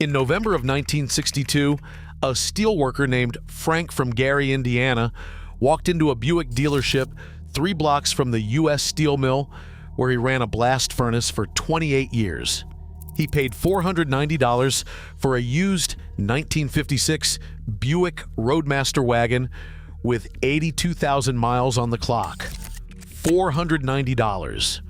In November of 1962, a steelworker named Frank from Gary, Indiana, walked into a Buick dealership 3 blocks from the U.S. Steel Mill, where he ran a blast furnace for 28 years. He paid $490 for a used 1956 Buick Roadmaster wagon with 82,000 miles on the clock. $490.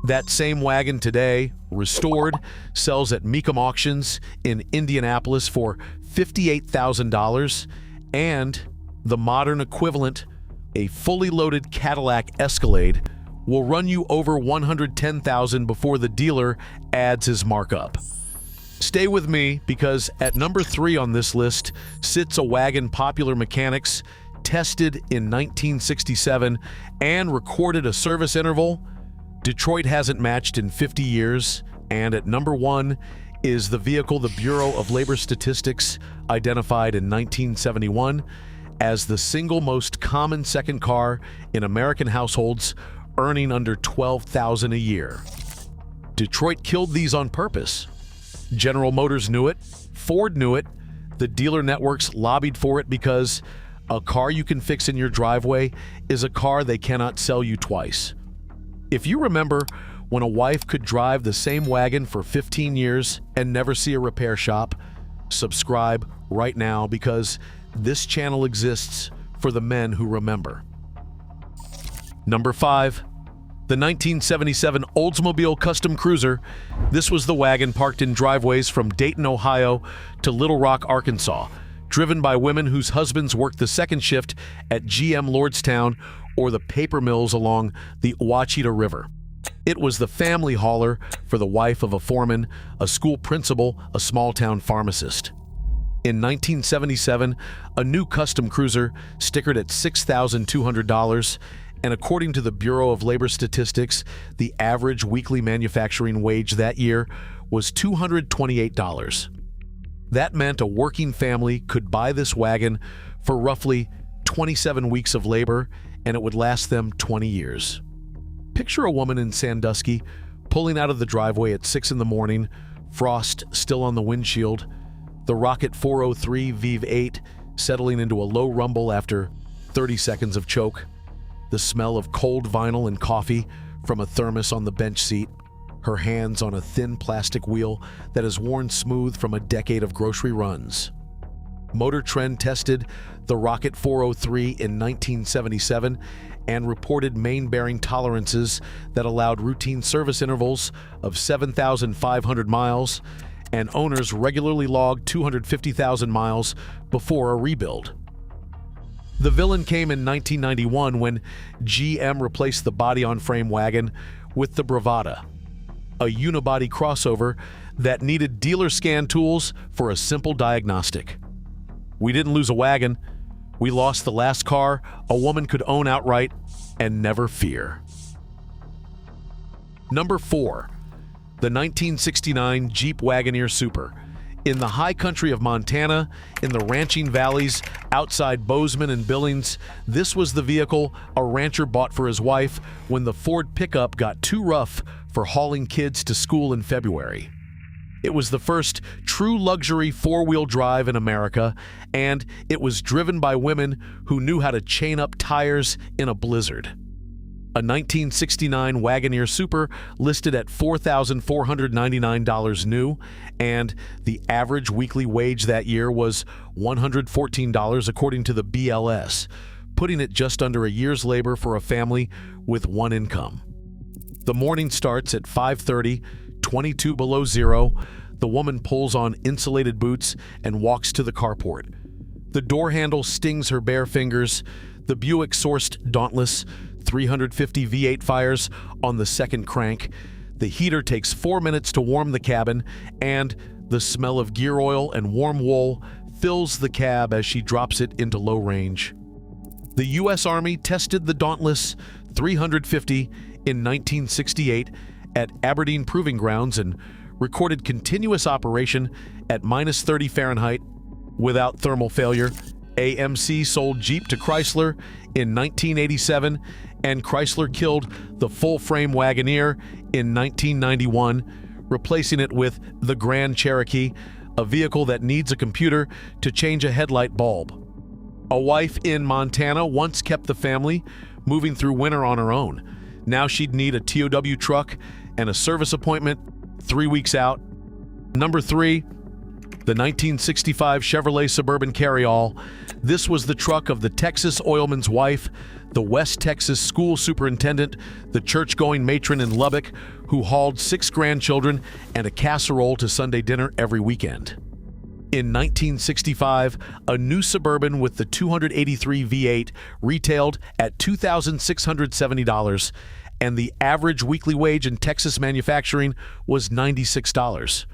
That same wagon today, restored, sells at Mecum Auctions in Indianapolis for $58,000, and the modern equivalent, a fully loaded Cadillac Escalade, will run you over $110,000 before the dealer adds his markup. Stay with me, because at number 3 on this list sits a wagon popular mechanics tested in 1967 and recorded a service interval Detroit hasn't matched in 50 years, and at number 1 is the vehicle the Bureau of Labor Statistics identified in 1971 as the single most common second car in American households, earning under $12,000 a year. Detroit killed these on purpose. General Motors knew it, Ford knew it, the dealer networks lobbied for it, because a car you can fix in your driveway is a car they cannot sell you twice. If you remember when a wife could drive the same wagon for 15 years and never see a repair shop, subscribe right now, because this channel exists for the men who remember. Number 5, the 1977 Oldsmobile Custom Cruiser. This was the wagon parked in driveways from Dayton, Ohio to Little Rock, Arkansas, driven by women whose husbands worked the second shift at GM Lordstown or the paper mills along the Ouachita River. It was the family hauler for the wife of a foreman, a school principal, a small-town pharmacist. In 1977, a new custom cruiser, stickered at $6,200, and according to the Bureau of Labor Statistics, the average weekly manufacturing wage that year was $228. That meant a working family could buy this wagon for roughly 27 weeks of labor, and it would last them 20 years. Picture a woman in Sandusky pulling out of the driveway at 6 in the morning, frost still on the windshield, the Rocket 403 Vive 8 settling into a low rumble after 30 seconds of choke, the smell of cold vinyl and coffee from a thermos on the bench seat, her hands on a thin plastic wheel that is worn smooth from a decade of grocery runs. Motor Trend tested the Rocket 403 in 1977 and reported main bearing tolerances that allowed routine service intervals of 7,500 miles, and owners regularly logged 250,000 miles before a rebuild. The villain came in 1991 when GM replaced the body-on-frame wagon with the Bravada, a unibody crossover that needed dealer scan tools for a simple diagnostic. We didn't lose a wagon. We lost the last car a woman could own outright and never fear. Number 4, the 1969 Jeep Wagoneer Super. In the high country of Montana, in the ranching valleys outside Bozeman and Billings, this was the vehicle a rancher bought for his wife when the Ford pickup got too rough for hauling kids to school in February. It was the first true luxury four-wheel drive in America, and it was driven by women who knew how to chain up tires in a blizzard. A 1969 Wagoneer Super listed at $4,499 new, and the average weekly wage that year was $114 according to the BLS, putting it just under a year's labor for a family with one income. The morning starts at 5:30, 22 below zero. The woman pulls on insulated boots and walks to the carport. The door handle stings her bare fingers. The Buick-sourced Dauntless 350 V8 fires on the second crank. The heater takes 4 minutes to warm the cabin, and the smell of gear oil and warm wool fills the cab as she drops it into low range. The U.S. Army tested the Dauntless 350 in 1968 at Aberdeen Proving Grounds and recorded continuous operation at -30 Fahrenheit without thermal failure. AMC sold Jeep to Chrysler in 1987, and Chrysler killed the full-frame Wagoneer in 1991, replacing it with the Grand Cherokee, a vehicle that needs a computer to change a headlight bulb. A wife in Montana once kept the family moving through winter on her own. Now she'd need a TOW truck and a service appointment 3 weeks out. Number 3, the 1965 Chevrolet Suburban Carryall. This was the truck of the Texas oilman's wife, the West Texas school superintendent, the church-going matron in Lubbock, who hauled 6 grandchildren and a casserole to Sunday dinner every weekend. In 1965, a new Suburban with the 283 V8 retailed at $2,670, and the average weekly wage in Texas manufacturing was $96.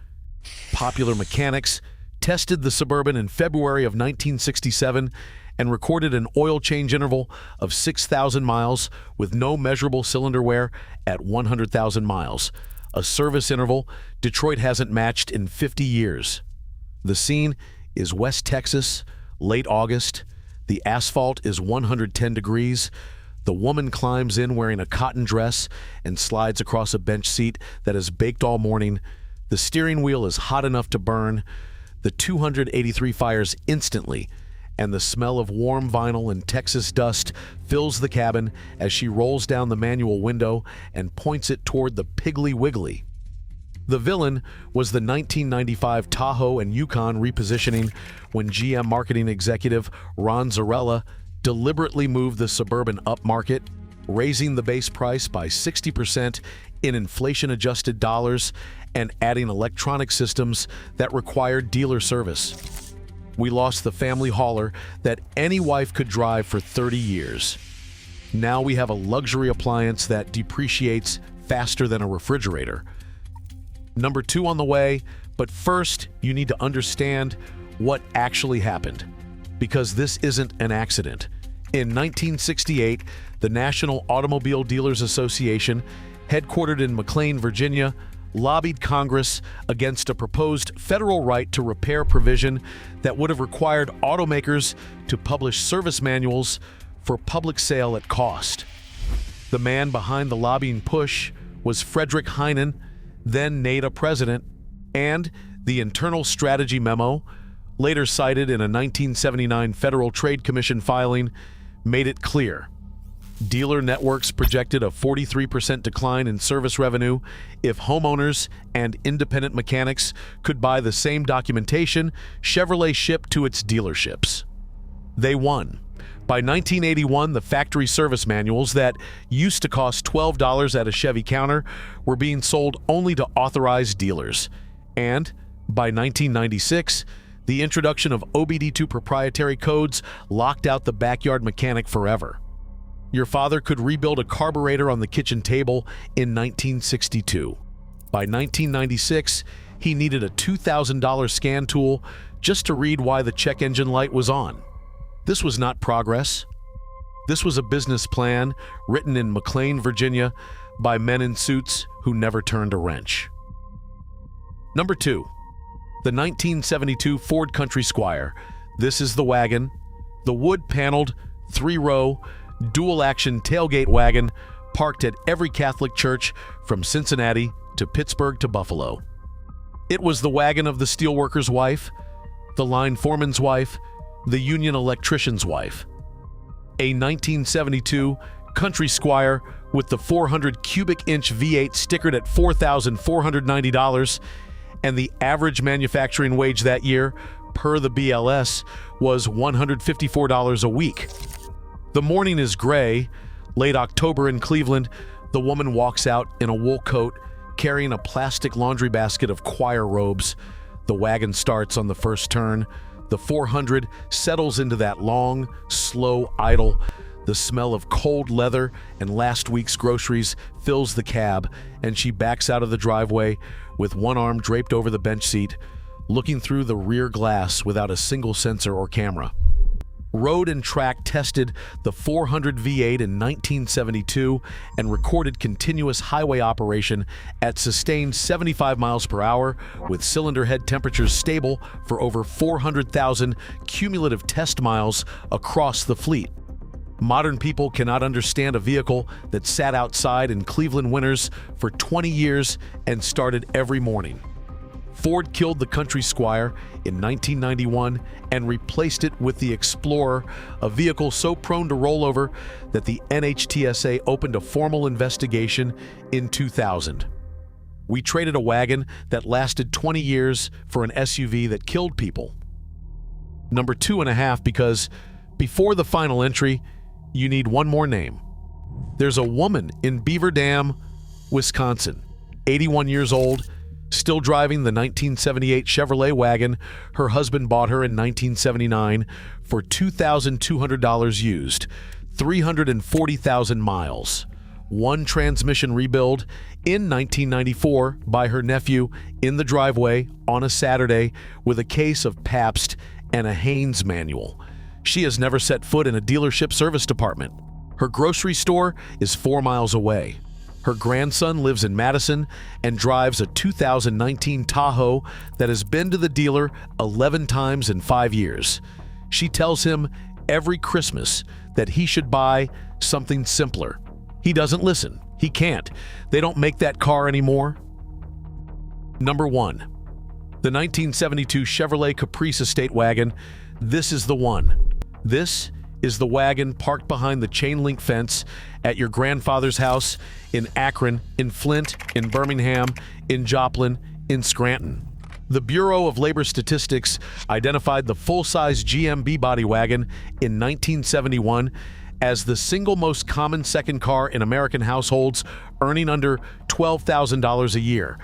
Popular Mechanics tested the Suburban in February of 1967 and recorded an oil change interval of 6,000 miles with no measurable cylinder wear at 100,000 miles, a service interval Detroit hasn't matched in 50 years. The scene is West Texas, late August. The asphalt is 110 degrees. The woman climbs in wearing a cotton dress and slides across a bench seat that is baked all morning. The steering wheel is hot enough to burn. The 283 fires instantly, and the smell of warm vinyl and Texas dust fills the cabin as she rolls down the manual window and points it toward the Piggly Wiggly. The villain was the 1995 Tahoe and Yukon repositioning when GM marketing executive Ron Zarella deliberately moved the Suburban upmarket, raising the base price by 60% in inflation-adjusted dollars and adding electronic systems that required dealer service. We lost the family hauler that any wife could drive for 30 years. Now we have a luxury appliance that depreciates faster than a refrigerator. Number 2 on the way, but first you need to understand what actually happened, because this isn't an accident. In 1968, the National Automobile Dealers Association, headquartered in McLean, Virginia, lobbied Congress against a proposed federal right to repair provision that would have required automakers to publish service manuals for public sale at cost. The man behind the lobbying push was Frederick Heinen, then NADA president, and the Internal Strategy Memo, later cited in a 1979 Federal Trade Commission filing, made it clear. Dealer networks projected a 43% decline in service revenue if homeowners and independent mechanics could buy the same documentation Chevrolet shipped to its dealerships. They won. By 1981, the factory service manuals that used to cost $12 at a Chevy counter were being sold only to authorized dealers. And by 1996, the introduction of OBD2 proprietary codes locked out the backyard mechanic forever. Your father could rebuild a carburetor on the kitchen table in 1962. By 1996, he needed a $2,000 scan tool just to read why the check engine light was on. This was not progress. This was a business plan written in McLean, Virginia, by men in suits who never turned a wrench. Number 2, the 1972 Ford Country Squire. This is the wagon, the wood-paneled, 3-row, dual-action tailgate wagon parked at every Catholic church from Cincinnati to Pittsburgh to Buffalo. It was the wagon of the steelworker's wife, the line foreman's wife, the union electrician's wife. A 1972 Country Squire with the 400 cubic inch V8 stickered at $4,490, and the average manufacturing wage that year, per the BLS, was $154 a week. The morning is gray. Late October in Cleveland, the woman walks out in a wool coat, carrying a plastic laundry basket of choir robes. The wagon starts on the first turn. The 400 settles into that long, slow idle. The smell of cold leather and last week's groceries fills the cab, and she backs out of the driveway with one arm draped over the bench seat, looking through the rear glass without a single sensor or camera. Road and Track tested the 400 V8 in 1972 and recorded continuous highway operation at sustained 75 miles per hour with cylinder head temperatures stable for over 400,000 cumulative test miles across the fleet. Modern people cannot understand a vehicle that sat outside in Cleveland winters for 20 years and started every morning. Ford killed the Country Squire in 1991 and replaced it with the Explorer, a vehicle so prone to rollover that the NHTSA opened a formal investigation in 2000. We traded a wagon that lasted 20 years for an SUV that killed people. Number 2.5, because before the final entry, you need one more name. There's a woman in Beaver Dam, Wisconsin, 81 years old, still driving the 1978 Chevrolet wagon her husband bought her in 1979 for $2,200 used, 340,000 miles. One transmission rebuild in 1994 by her nephew in the driveway on a Saturday with a case of Pabst and a Haynes manual. She has never set foot in a dealership service department. Her grocery store is 4 miles away. Her grandson lives in Madison and drives a 2019 Tahoe that has been to the dealer 11 times in 5 years. She tells him every Christmas that he should buy something simpler. He doesn't listen. He can't. They don't make that car anymore. Number 1. The 1972 Chevrolet Caprice Estate Wagon. This is the one. This is the wagon parked behind the chain link fence at your grandfather's house in Akron, in Flint, in Birmingham, in Joplin, in Scranton. The Bureau of Labor Statistics identified the full-size GM body wagon in 1971 as the single most common second car in American households earning under $12,000 a year.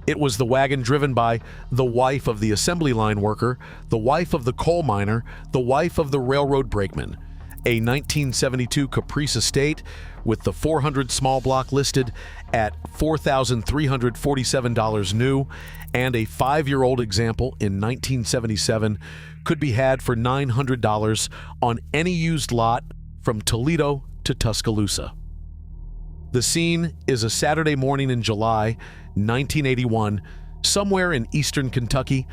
It was the wagon driven by the wife of the assembly line worker, the wife of the coal miner, the wife of the railroad brakeman. A 1972 Caprice Estate with the 400 small block listed at $4,347 new, and a 5-year-old example in 1977 could be had for $900 on any used lot from Toledo to Tuscaloosa. The scene is a Saturday morning in July 1981, somewhere in eastern Kentucky.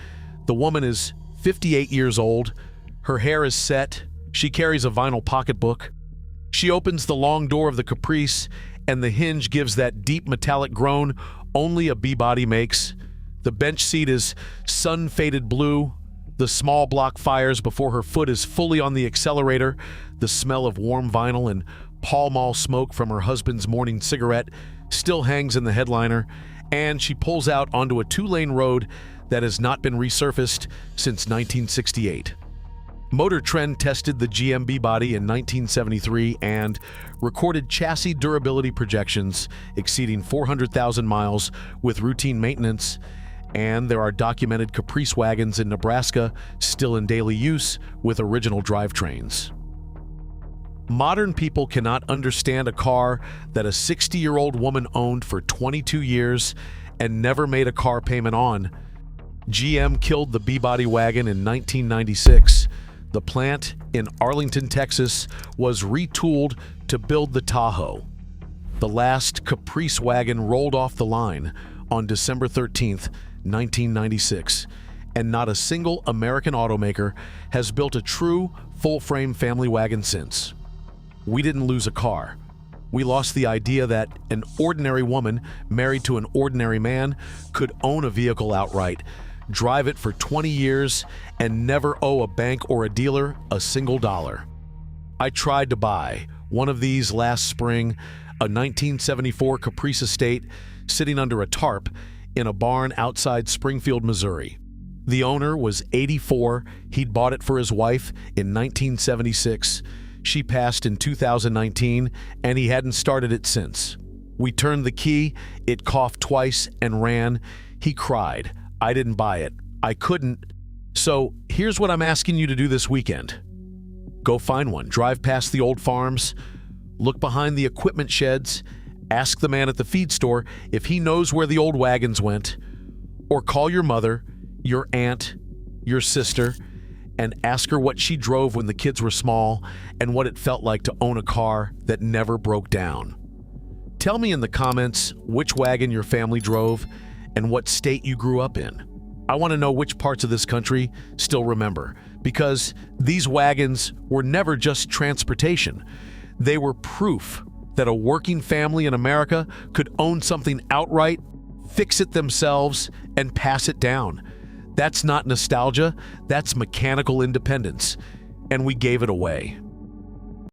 The woman is 58 years old. Her hair is set. She carries a vinyl pocketbook. She opens the long door of the Caprice, and the hinge gives that deep metallic groan only a B-body makes. The bench seat is sun-faded blue. The small block fires before her foot is fully on the accelerator. The smell of warm vinyl and Pall Mall smoke from her husband's morning cigarette still hangs in the headliner, and she pulls out onto a 2-lane road that has not been resurfaced since 1968. Motor Trend tested the GM body in 1973 and recorded chassis durability projections exceeding 400,000 miles with routine maintenance, and there are documented Caprice wagons in Nebraska still in daily use with original drivetrains. Modern people cannot understand a car that a 60-year-old woman owned for 22 years and never made a car payment on. GM killed the B-body wagon in 1996. The plant in Arlington, Texas, was retooled to build the Tahoe. The last Caprice wagon rolled off the line on December 13, 1996, and not a single American automaker has built a true full-frame family wagon since. We didn't lose a car. We lost the idea that an ordinary woman married to an ordinary man could own a vehicle outright, drive it for 20 years, and never owe a bank or a dealer a single dollar. I tried to buy one of these last spring, a 1974 Caprice Estate sitting under a tarp in a barn outside Springfield, Missouri. The owner was 84. He'd bought it for his wife in 1976. She passed in 2019, and he hadn't started it since. We turned the key, it coughed twice and ran. He cried. I didn't buy it. I couldn't. So here's what I'm asking you to do this weekend. Go find one. Drive past the old farms. Look behind the equipment sheds. Ask the man at the feed store if he knows where the old wagons went. Or call your mother, your aunt, your sister, and ask her what she drove when the kids were small and what it felt like to own a car that never broke down. Tell me in the comments which wagon your family drove and what state you grew up in. I want to know which parts of this country still remember, because these wagons were never just transportation. They were proof that a working family in America could own something outright fix it themselves, and pass it down. That's not nostalgia, that's mechanical independence. And we gave it away.